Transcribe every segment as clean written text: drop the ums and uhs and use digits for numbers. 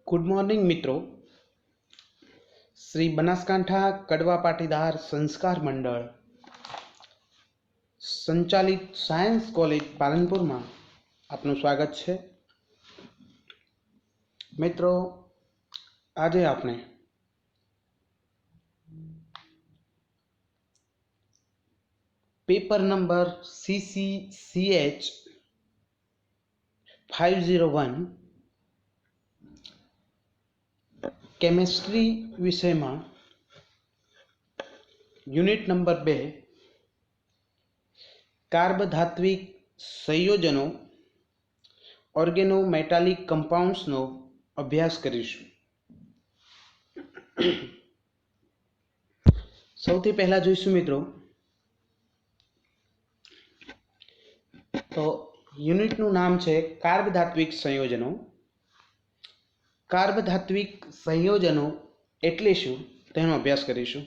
Good morning મિત્રો. શ્રી બનાસકાંઠા કડવા પાટીદાર સંસ્કાર મંડળ સંચાલિત સાયન્સ કોલેજ પાલનપુરમાં આપનું સ્વાગત છે. મિત્રો, આજે આપણે પેપર નંબર CCCH 501 કેમેસ્ટ્રી વિષયમાં યુનિટ નંબર 2 કાર્બધાત્વિક સંયોજનો ઓર્ગેનોમેટાલિક કમ્પાઉન્ડ્સનો અભ્યાસ કરીશું. સૌથી પહેલા જોઈશું મિત્રો તો યુનિટનું નામ છે કાર્બધાત્વિક સંયોજનો. કાર્બધાત્વિક સંયોજનો એટલે શું તેનો અભ્યાસ કરીશું.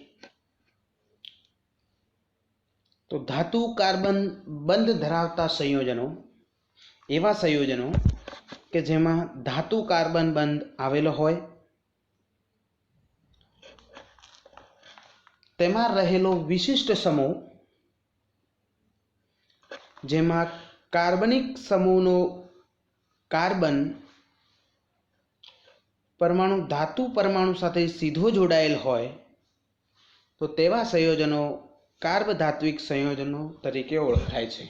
તો ધાતુ કાર્બન બંધ ધરાવતા સંયોજનો એવા સંયોજનો કે જેમાં ધાતુ કાર્બન બંધ આવેલો હોય, તેમાં રહેલો વિશિષ્ટ સમૂહ જેમાં કાર્બનિક સમૂહનો કાર્બન પરમાણુ ધાતુ પરમાણુ સાથે સીધો જોડાયેલ હોય તો તેવા સંયોજનો કાર્બધાત્વિક સંયોજનો તરીકે ઓળખાય છે.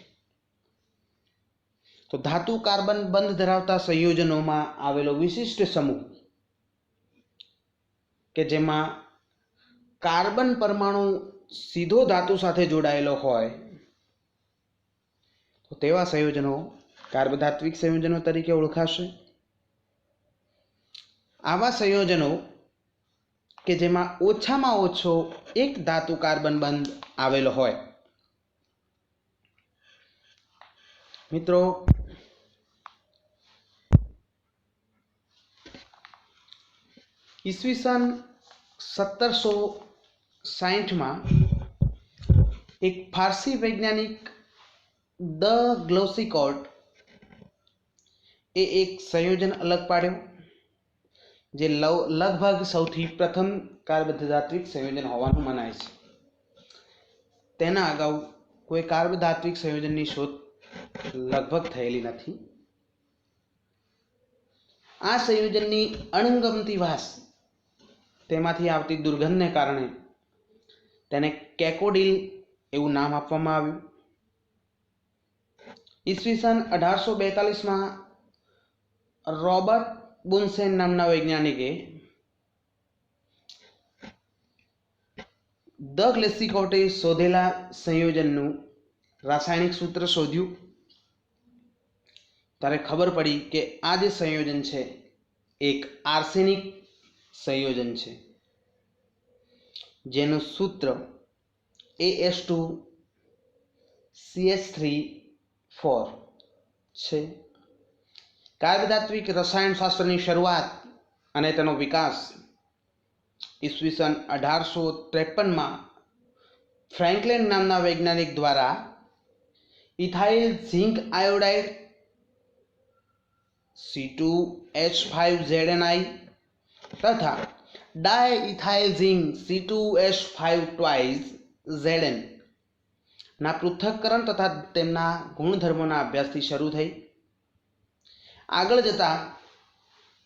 તો ધાતુ કાર્બન બંધ ધરાવતા સંયોજનોમાં આવેલો વિશિષ્ટ સમૂહ કે જેમાં કાર્બન પરમાણુ સીધો ધાતુ સાથે જોડાયેલો હોય તો તેવા સંયોજનો કાર્બધાત્વિક સંયોજનો તરીકે ઓળખાશે. આવા સંયોજનો કે જેમાં ઓછામાં ઓછો એક ધાતુ કાર્બન બંધ આવેલો હોય. મિત્રો, ઈસવીસન 1760માં એક ફારસી વૈજ્ઞાનિક દ ગ્લોસિકોર્ટ એ એક સંયોજન અલગ પાડ્યો જે લગભગ સૌથી પ્રથમ કાર્બધાત્વિક સંયોજન હોવાનું મનાય છે. તેના અગાઉ કોઈ કાર્બધાત્વિક સંયોજનની શોધ લગભગ થયેલી નથી. આ સંયોજનની અણગમતી વાસ, તેમાંથી આવતી દુર્ગંધને કારણે તેને કેકોડીલ એવું નામ આપવામાં આવ્યું. ઈસવીસન 1842માં રોબર્ટ બુન્સેન નામના વૈજ્ઞાનિકે દ ગ્લેસિકોર્ટે શોધેલા સંયોજનનું રાસાયણિક સૂત્ર શોધ્યું. ત્યારે ખબર પડી કે આ જે સંયોજન છે એક આર્સેનિક સંયોજન છે જેનું સૂત્ર AS2CH3 છે. કાર્બધાત્વિક રસાયણશાસ્ત્રની શરૂઆત અને તેનો વિકાસ ઈસવીસન 1853માં ફ્રેન્કલિન નામના વૈજ્ઞાનિક દ્વારા ઇથાઇલ ઝિંક આયોડાઇડ C2H5ZnI તથા ડાયઇથાઇલ ઝિંક C2H5ZN ના પૃથ્થકરણ તથા તેમના ગુણધર્મોના અભ્યાસથી શરૂ થઈ. આગળ જતા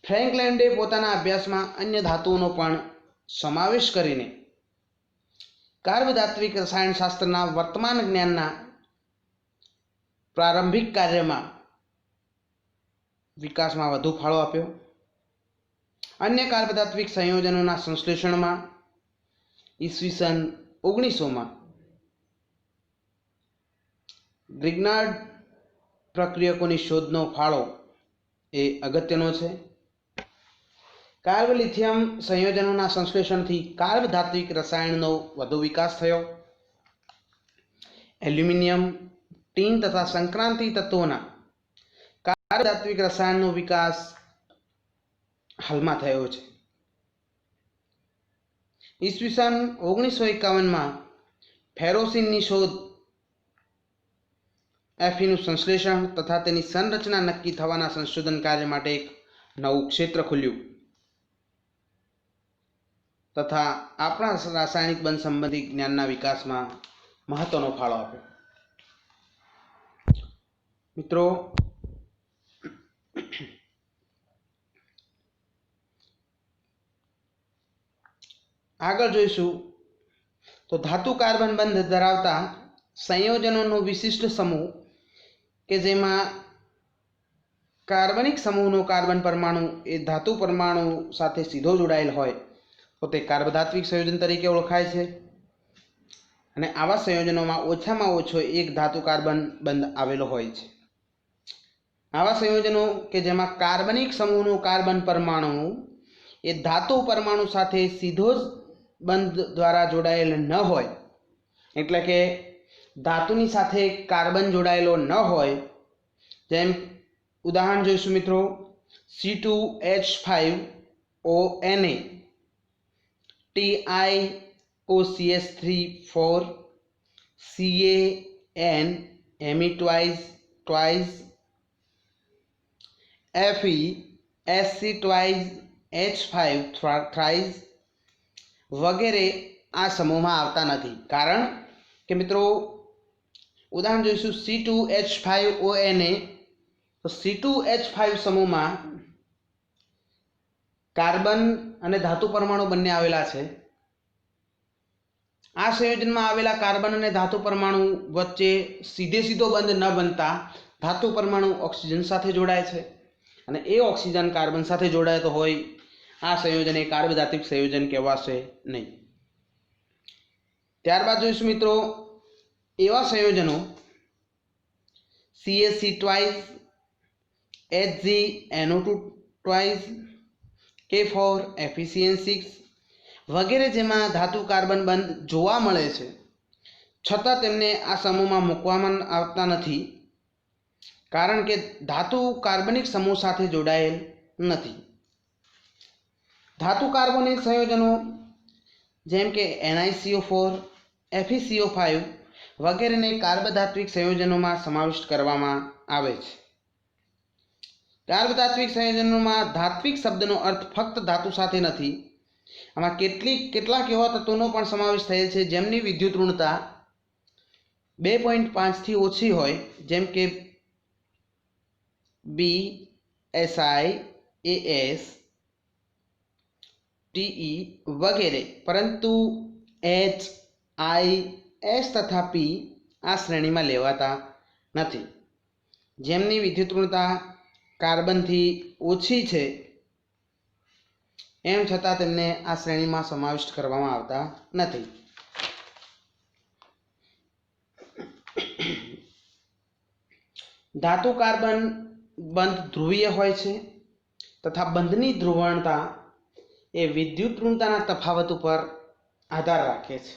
ફ્રેન્કલેન્ડે પોતાના અભ્યાસમાં અન્ય ધાતુઓનો પણ સમાવેશ કરીને કાર્બધાત્વિક રસાયણશાસ્ત્રના વર્તમાન જ્ઞાનના પ્રારંભિક કાર્યમાં વિકાસમાં વધુ ફાળો આપ્યો. અન્ય કાર્બધાત્વિક સંયોજનોના સંશ્લેષણમાં ઈસવીસન 1900માં ગ્રિગ્નાર્ડ પ્રક્રિયકોની શોધનો ફાળો એ અગત્યનો છે. કાર્બલિથિયમ સંયોજનોના સંશ્લેષણથી કાર્બધાત્વિક રસાયણનો વધુ વિકાસ થયો. એલ્યુમિનિયમ, ટીન તથા સંક્રાંતિ તત્વોના કાર્બધાત્વિક રસાયણનો વિકાસ હાલમાં થયો છે. ઈસવીસન 1951માં ફેરોસિનની શોધ, એફીનું સંશ્લેષણ તથા તેની સંરચના નક્કી થવાના સંશોધન કાર્ય માટે એક નવું ક્ષેત્ર ખુલ્યું. તથા આપણા રાસાયણિક બંધ સંબંધી જ્ઞાનના વિકાસમાં મહત્વનો ફાળો આપ્યો. મિત્રો, આગળ જોઈશું તો ધાતુ કાર્બન બંધ ધરાવતા સંયોજનોનો વિશિષ્ટ સમૂહ કે જેમાં કાર્બનિક સમૂહનો કાર્બન પરમાણુ એ ધાતુ પરમાણુ સાથે સીધો જોડાયેલ હોય તો તે કાર્બધાત્વિક સંયોજન તરીકે ઓળખાય છે. અને આવા સંયોજનોમાં ઓછામાં ઓછો એક ધાતુ કાર્બન બંધ આવેલો હોય છે. આવા સંયોજનો કે જેમાં કાર્બનિક સમૂહનો કાર્બન પરમાણુ એ ધાતુ પરમાણુ સાથે સીધો જ બંધ દ્વારા જોડાયેલ ન હોય, એટલે કે ધાતુની સાથે કાર્બન જોડાયેલો ન હોય, જેમ ઉદાહરણ જોઈશું મિત્રો, C2H5ONA, TiOCH3 4, CAN Me twice, Fe Sc twice, H5 thrice વગેરે આ સમૂહમાં આવતા નથી. કારણ કે મિત્રો ઉદાહરણ જોઈશું C2H5ONA, તો C2H5 સમૂહમાં કાર્બન અને ધાતુ પરમાણુ બંને આવેલા છે. આ સંયોજનમાં આવેલા કાર્બન અને ધાતુ પરમાણુ વચ્ચે સીધો બંધ ન બનતા ધાતુ પરમાણુ ઓક્સિજન સાથે જોડાય છે અને એ ઓક્સિજન કાર્બન સાથે જોડાતો હોય આ સંયોજન એ કાર્બધાત્વિક સંયોજન કહેવાશે નહીં. ત્યારબાદ જોઈશું મિત્રો એવા સંયોજનો CaC twice, HgNO2 twice, K4 FeCN6 વગેરે જેમાં ધાતુ કાર્બન બંધ જોવા મળે છે છતાં તેમને આ સમૂહમાં મૂકવામાં આવતા નથી, કારણ કે ધાતુ કાર્બનિક સમૂહ સાથે જોડાયેલ નથી. ધાતુ કાર્બનિક સંયોજનો જેમ કે NiCO4, FeCO5 વગેરેને કાર્બધાત્વિક સંયોજનોમાં સમાવિષ્ટ કરવામાં આવે છે. કાર્બધાત્વિક સંયોજનોમાં ધાત્વિક શબ્દનો અર્થ ફક્ત ધાતુ સાથે નથી. આમાં કેટલાક એવા તત્વોનો પણ સમાવેશ થયેલ છે જેમની વિદ્યુત ઋણતા 2.5 થી ઓછી હોય, જેમ કે BSi, AS, TE વગેરે, પરંતુ H, I, S તથા P આ શ્રેણીમાં લેવાતા નથી. જેમની વિદ્યુત ઋણતા કાર્બનથી ઓછી છે એમ છતાં તેમને આ શ્રેણીમાં સમાવિષ્ટ કરવામાં આવતા નથી. ધાતુ કાર્બન બંધ ધ્રુવીય હોય છે તથા બંધની ધ્રુવણતા એ વિદ્યુત ઋણતાના તફાવત ઉપર આધાર રાખે છે.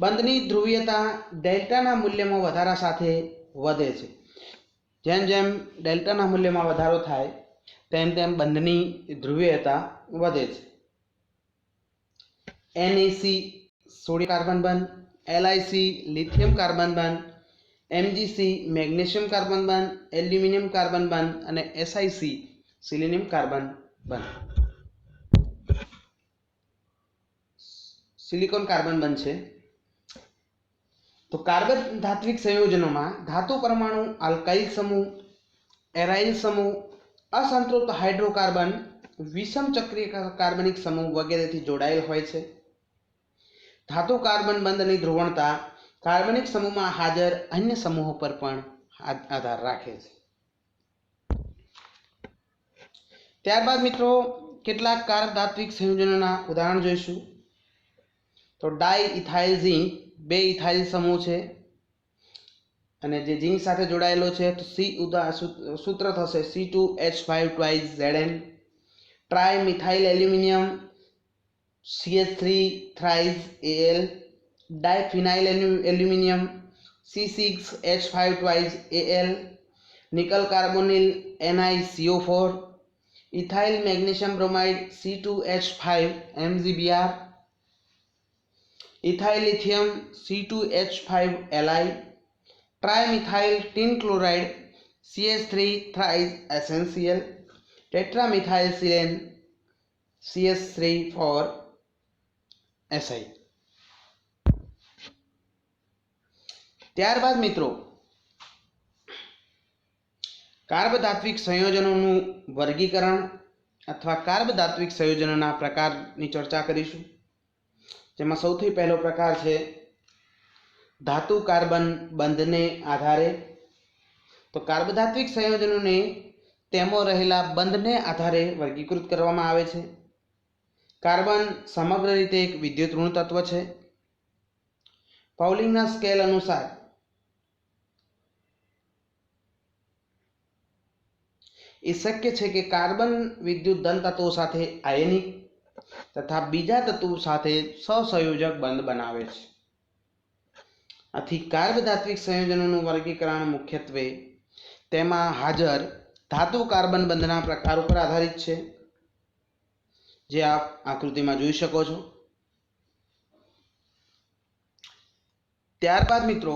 બંધની ધ્રુવીયતા ડેલ્ટાના મૂલ્યમાં વધારા સાથે વધે છે. જેમ જેમ ડેલ્ટાના મૂલ્યમાં વધારો થાય તેમ તેમ બંધની ધ્રુવીયતા વધે છે. NaC સોડિયમ કાર્બન બંધ, LiC લિથિયમ કાર્બન બંધ, Mgc મેગ્નેશિયમ કાર્બન બંધ, એલ્યુમિનિયમ કાર્બન બંધ અને SiC સિલિનિયમ કાર્બન બંધ. સિલિકોન કાર્બન બંધ છે. તો કાર્બન ધાત્વિક સંયોજનોમાં ધાતુ પરમાણુ આલ્કાઇલ સમૂહ, એરાઇલ સમૂહ, અસંતૃપ્ત હાઇડ્રોકાર્બન, વિષમ ચક્રીય કાર્બનિક સમૂહ વગેરેથી જોડાયેલ હોય છે. ધાતુ કાર્બન બંધની ધ્રુવણતા કાર્બનિક સમૂહમાં હાજર અન્ય સમૂહો પર પણ આધાર રાખે છે. ત્યારબાદ મિત્રો કેટલાક કાર્બધાત્વિક સંયોજનોના ઉદાહરણ જોઈશું. તો ડાઇઇથાઇલ ઝિંક 2 ઇથાઇલ સમૂહ છે અને જે ઝિંક સાથે જોડાયેલો છે તો સૂત્ર થશે C2H5 twice Zn. Trimethyl aluminium CH3 thrice Al. Diphenyl aluminium C6H5 twice Al. Nickel carbonyl NiCO4. Ethyl magnesium bromide C2H5 MgBr. Ethyl lithium C2H5Li. Trimethyl tin chloride CH3 thrice essential. Tetramethyl silane CH3 Si। ત્યારબાદ મિત્રો કાર્બધાત્વિક સંયોજનોનું વર્ગીકરણ અથવા કાર્બધાત્વિક સંયોજનોના પ્રકારની ચર્ચા કરીશું, જેમાં સૌથી પહેલો પ્રકાર છે ધાતુ કાર્બન બંધને આધારે। તો કાર્બધાત્વિક સંયોજનોને તેમાં રહેલા બંધને આધારે વર્ગીકૃત કરવામાં આવે છે। કાર્બન સમગ્ર રીતે એક વિદ્યુત ઋણ તત્વ છે। પાઉલિંગના સ્કેલ અનુસાર એ શક્ય છે કે કાર્બન વિદ્યુત ધન તત્વો સાથે આયનિક તથા બીજા તત્વો સાથે સહસંયોજક બંધ બનાવે છે। આથી કાર્બધાત્વિક સંયોજનોનું વર્ગીકરણ મુખ્યત્વે તેમાં હાજર ધાતુ કાર્બન બંધના પ્રકાર ઉપર આધારિત છે, જે આપ આકૃતિમાં જોઈ શકો છો। ત્યારબાદ મિત્રો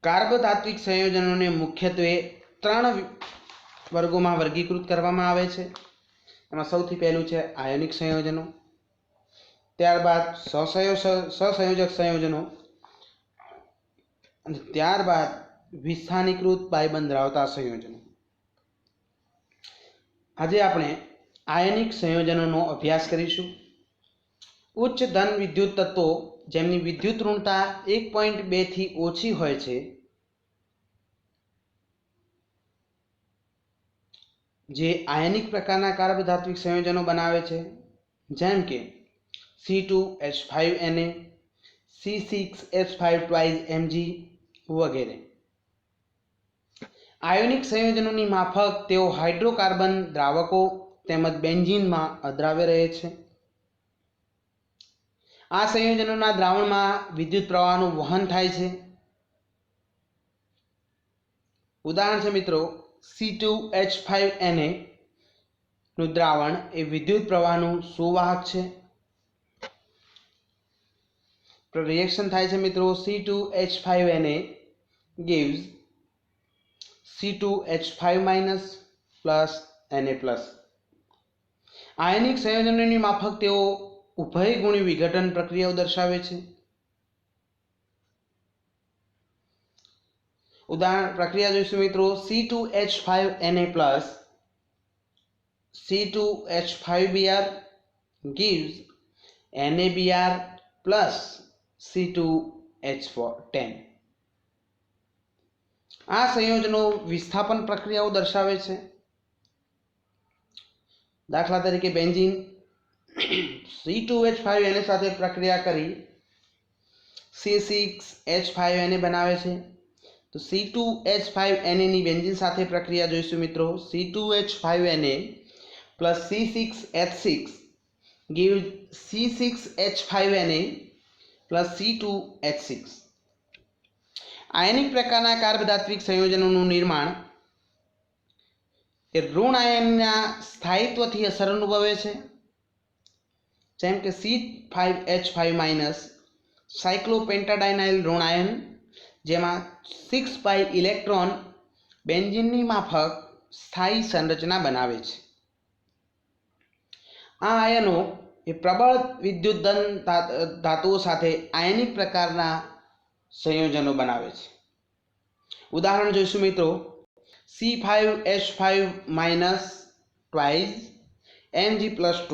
કાર્બધાત્વિક સંયોજનોને મુખ્યત્વે 3 વર્ગોમાં વર્ગીકૃત કરવામાં આવે છે। એમાં સૌથી પહેલું છે આયનિક સંયોજનો, ત્યારબાદ સહસંયોજક સંયોજનો અને ત્યારબાદ વિસ્થાનીકૃત પાયબંધ ધરાવતા સંયોજનો। આજે આપણે આયનિક સંયોજનોનો અભ્યાસ કરીશું। ઉચ્ચ ધન વિદ્યુત તત્વો જેમની વિદ્યુત ઋણતા 1.2 થી ઓછી હોય છે, જે આયનિક પ્રકારના કાર્બધાત્વિક સંયોજનો બનાવે છે, જેમ કે C2H5Na, C6H5 twice Mg વગેરે। આયોનિક સંયોજનોની માફક તેઓ હાઇડ્રોકાર્બન દ્રાવકો તેમજ બેન્ઝીનમાં અદ્રાવ્ય રહે છે। આ સંયોજનોના દ્રાવણમાં વિદ્યુત પ્રવાહનું વહન થાય છે। ઉદાહરણ છે મિત્રો C2H5Na નું દ્રાવણ એ વિદ્યુત પ્રવાહનું સુવાહક છે। રિએક્શન થાય છે મિત્રો C2H5Na gives C2H5- plus Na+। આયનિક સંયોજનોની માફક તેઓ ઉભયગુણી વિઘટન પ્રક્રિયાઓ દર્શાવે છે। ઉદાહરણ પ્રક્રિયા જોઈશું મિત્રો C2H5Na+ C2H5Br gives NaBr plus C2H10। આ સંયોજનો વિસ્થાપન પ્રક્રિયાઓ દર્શાવે છે। દાખલા તરીકે બેન્ઝીન C2H5Na સાથે પ્રક્રિયા કરી C6H5Na બનાવે છે। તો C2H5Na ની બેન્ઝીન સાથે પ્રક્રિયા જોઈશું મિત્રો C2H5Na plus C6H6 gives C6H5Na plus C2H6। Ionic પ્રકારના કાર્બધાત્વિક સંયોજનોનું નિર્માણ એ ઋણ આયનના સ્થાયિત્વથી અસર અનુભવે છે, જેમ કે C5H5- સાયક્લોપેન્ટાડાઇનાઇલ ઋણ આયન, જેમાં 6 પાઈ ઇલેક્ટ્રોન બેન્ઝીનની માફક સ્થાયી સંરચના બનાવે છે। આ આયનો એ પ્રબળ વિદ્યુત ધન ધાતુઓ સાથે આયનિક પ્રકારના સંયોજનો બનાવે છે। ઉદાહરણ જોઈશું મિત્રો C5H5- twice Mg+2,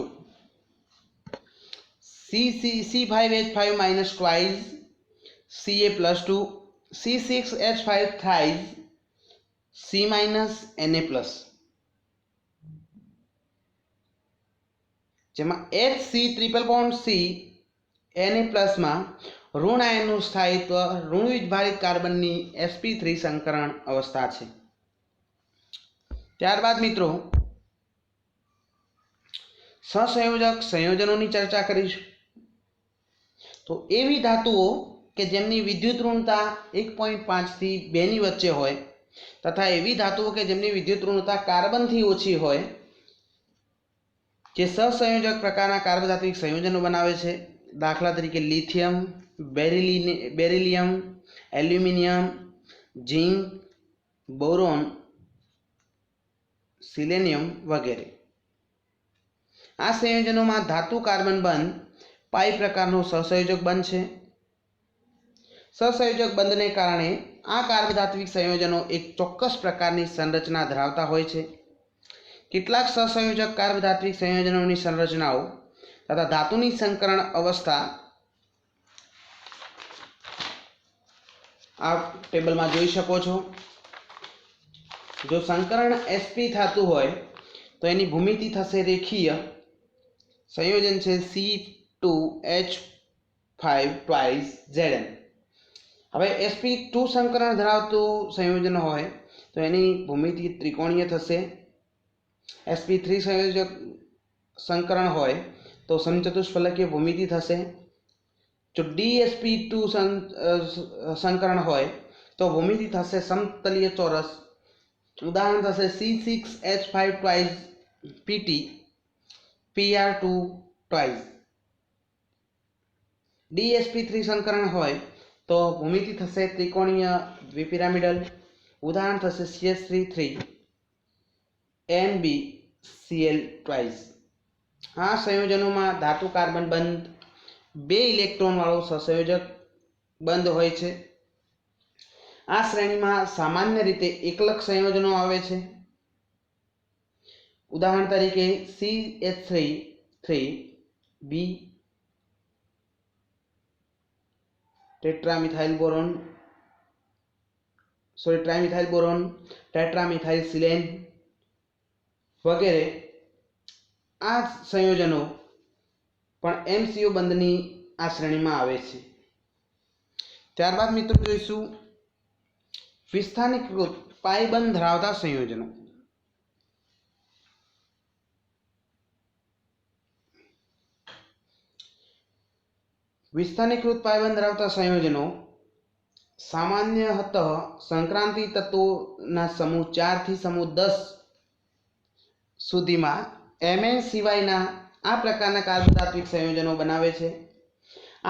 C5H5- twice Ca+2, C6H5 thrice C-Na+, જેમાં HC triple bond C Na+ માં ઋણ આયનનું સ્થાયિત્વ ઋણ વીજભારિત કાર્બનની sp3 સંકરણ અવસ્થા છે। ત્યારબાદ મિત્રો સહસંયોજક સંયોજનોની ચર્ચા કરીશું। તો એવી ધાતુઓ કે જેમની વિદ્યુત ઋણતા 1.5 થી 2 ની વચ્ચે હોય તથા એવી ધાતુઓ કે જેમની વિદ્યુત ઋણતા કાર્બનથી ઓછી હોય, જે સહસંયોજક પ્રકારના કાર્બધાત્વિક સંયોજનો બનાવે છે। દાખલા તરીકે lithium, beryllium, aluminium, zinc, boron, selenium વગેરે. આ સંયોજનોમાં ધાતુ કાર્બન બંધ પાઈ પ્રકારનો સહસંયોજક બંધ છે. સહસંયોજક બંધને કારણે આ કાર્બધાત્વિક સંયોજનો એક ચોક્કસ પ્રકારની સંરચના ધરાવતા હોય છે. કેટલાક સહસંયોજક કાર્બધાત્વિક સંયોજનોની સંરચનાઓ તથા ધાતુની સંકરણ અવસ્થા આ ટેબલમાં જોઈ શકો છો. જો સંકરણ sp થતું હોય તો એની ભૂમિતિ થશે રેખીય. સંયોજન છે C2H5 twice Zn. હવે sp2 સંકરણ ધરાવતું સંયોજન હોય તો એની ભૂમિતિ ત્રિકોણીય થશે. sp3 સંયોજક સંકરણ હોય તો સમચતુષ્ફલકીય ભૂમિતિ થશે. જો dsp2 સંકરણ હોય તો ભૂમિતિ થશે સમતલીય ચોરસ. ઉદાહરણ થશે C6H5 twice pt Pr2 twice. dsp3 સંકરણ હોય તો ભૂમિતિ થશે ત્રિકોણીય દ્વિપિરામિડલ. ઉદાહરણ થશે CH3 NbCl twice. આ સંયોજનોમાં ધાતુ કાર્બન બંધ 2 ઇલેક્ટ્રોન વાળો સહસંયોજક બંધ હોય છે. આ શ્રેણીમાં સામાન્ય રીતે એકલક સંયોજનો આવે છે. ઉદાહરણ તરીકે CH3 ટ્રાઇમિથાઇલ બોરોન, ટેટ્રામિથાઇલ સિલેન વગેરે. આ સંયોજનો પણ MCO બંધની આ શ્રેણીમાં આવે છે. ત્યારબાદ મિત્રો જોઈશું વિસ્થાનીકૃત પાઈ બંધ ધરાવતા સંયોજનો. વિસ્થાનીકૃત પાઈ બંધ ધરાવતા સંયોજનો સામાન્યતઃ સંક્રાંતિ તત્વોના સમૂહ 4 થી સમૂહ 10 સુધીમાં Mn સિવાયના આ પ્રકારના કાર્બધાત્વિક સંયોજનો બનાવે છે.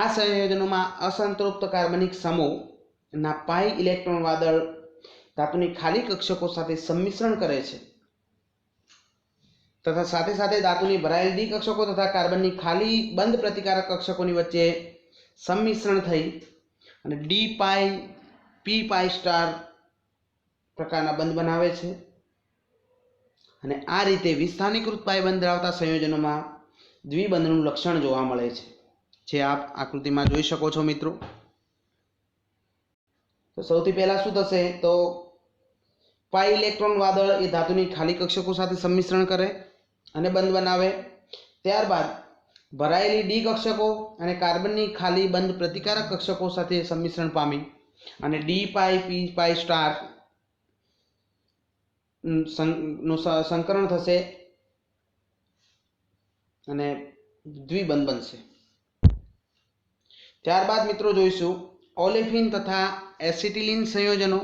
આ સંયોજનોમાં અસંતૃપ્ત કાર્બનિક સમૂહના પાઈ ઇલેક્ટ્રોન વાદળ ધાતુની ખાલી કક્ષકો સાથે સંમિશ્રણ કરે છે તથા સાથે સાથે ધાતુની ભરાયેલ ડી કક્ષકો તથા કાર્બનની ખાલી બંધ પ્રતિકારક કક્ષકોની વચ્ચે સંમિશ્રણ થઈ અને ડી પાઈ પી પાઈ સ્ટાર પ્રકારના બંધ બનાવે છે. અને આ રીતે વિસ્થાનીકૃત પાઈ બંધ ધરાવતા સંયોજનોમાં દ્વિબંધનું લક્ષણ જોવા મળે છે, જે આપ આકૃતિમાં જોઈ શકો છો મિત્રો. તો સૌથી પહેલા શું થશે તો પાઈ ઇલેક્ટ્રોન વાદળ એ ધાતુની ખાલી કક્ષકો સાથે સંમિશ્રણ કરે અને બંધ બનાવે. ત્યારબાદ ભરાયેલી ડી કક્ષકો અને કાર્બનની ખાલી બંધ પ્રતિકારક કક્ષકો સાથે સંમિશ્રણ પામી અને ડી પાઈ પી પાઈ સ્ટાર નું સંકરણ થશે અને દ્વિબંધ બનશે. ત્યારબાદ મિત્રો જોઈશું ઓલેફિન તથા એસિટિલિન સંયોજનો.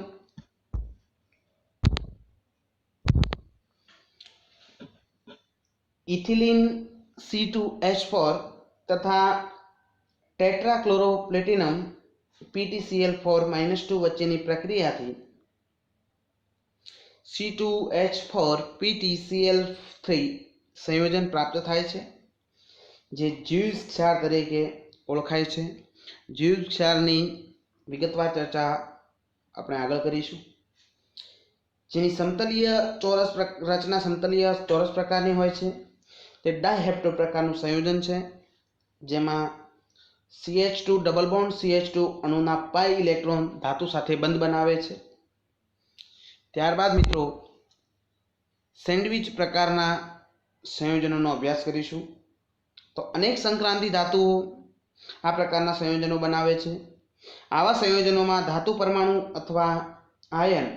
ઇથિલિન C2H4 તથા ટેટ્રાક્લોરોપ્લેટિનમ PtCl4-2 વચ્ચેની પ્રક્રિયાથી C2H4 PtCl3 સંયોજન પ્રાપ્ત થાય છે, જે જ્યુસ ક્ષાર તરીકે ઓળખાય છે. જ્યુસ ક્ષારની વિગતવાર ચર્ચા આપણે આગળ કરીશું. જેની સમતલીય ચોરસ રચના સમતલીય ચોરસ પ્રકારની હોય છે. તે ડાયહેપ્ટો પ્રકારનું સંયોજન છે, જેમાં CH2 ડબલ બોન્ડ CH2 અણુના પાઈ ઇલેક્ટ્રોન ધાતુ સાથે બંધ બનાવે છે. ત્યારબાદ મિત્રો સેન્ડવિચ પ્રકારના સંયોજનોનો અભ્યાસ કરીશું. તો અનેક સંક્રાંતિ ધાતુઓ આ પ્રકારના સંયોજનો બનાવે છે. આવા સંયોજનોમાં ધાતુ પરમાણુ અથવા આયન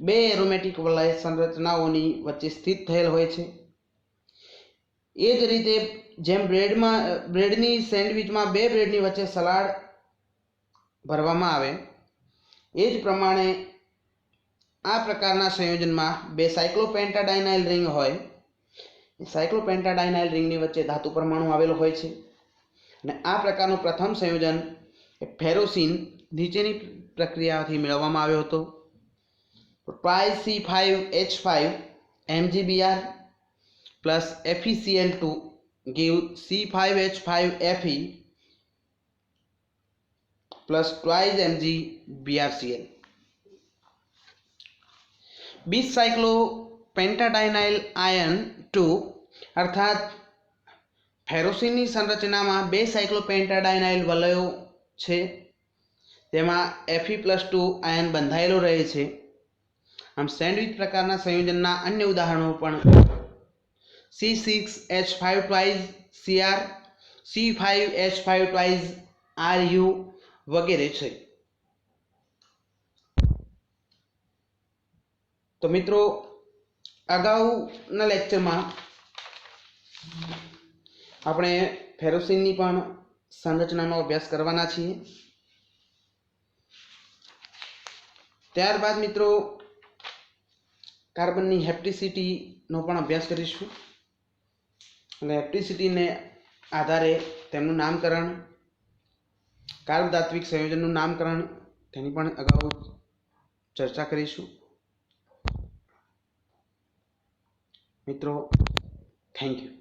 બે એરોમેટિક વલય સંરચનાઓની વચ્ચે સ્થિત થયેલ હોય છે. એ જ રીતે જેમ બ્રેડની સેન્ડવિચમાં બે બ્રેડની વચ્ચે સલાડ ભરવામાં આવે એ જ પ્રમાણે આ પ્રકારના સંયોજનમાં બે સાયક્લોપેન્ટાડાઇનાઇલ રિંગ હોય. સાયક્લોપેન્ટાડાઇનાઇલ રિંગની વચ્ચે ધાતુ પરમાણુ આવેલો હોય છે. અને આ પ્રકારનું પ્રથમ સંયોજન ફેરોસીન નીચેની પ્રક્રિયાથી મેળવવામાં આવ્યો હતો. TriC5H5 MgBr plus FeCl2 give C5H5Fe plus twice MgBrCl. Bicyclopentadienyl आयन 2 अर्थात फेरोसिनની સંરચનામાં બે સાયક્લોપેન્ટાડાઇનાઇલ વલયો છે, તેમાં Fe+2 આયન બંધાયેલો રહે છે. આમ સેન્ડવિચ પ્રકારના સંયોજનના અન્ય ઉદાહરણો પણ C6H5 twice Cr, C5H5 twice Ru વગેરે છે. તો મિત્રો, અગાઉના લેક્ચરમાં આપણે ફેરોસિનની પણ સંરચનાનો અભ્યાસ કરવાના છીએ. ત્યારબાદ મિત્રો કાર્બનની હેપ્ટિસિટીનો પણ અભ્યાસ કરીશું. અને હેપ્ટિસિટીને આધારે તેમનું નામકરણ, કાર્બધાત્વિક સંયોજનનું નામકરણ તેની પણ અગાઉ ચર્ચા કરીશું. મિત્રો, થેન્ક યુ.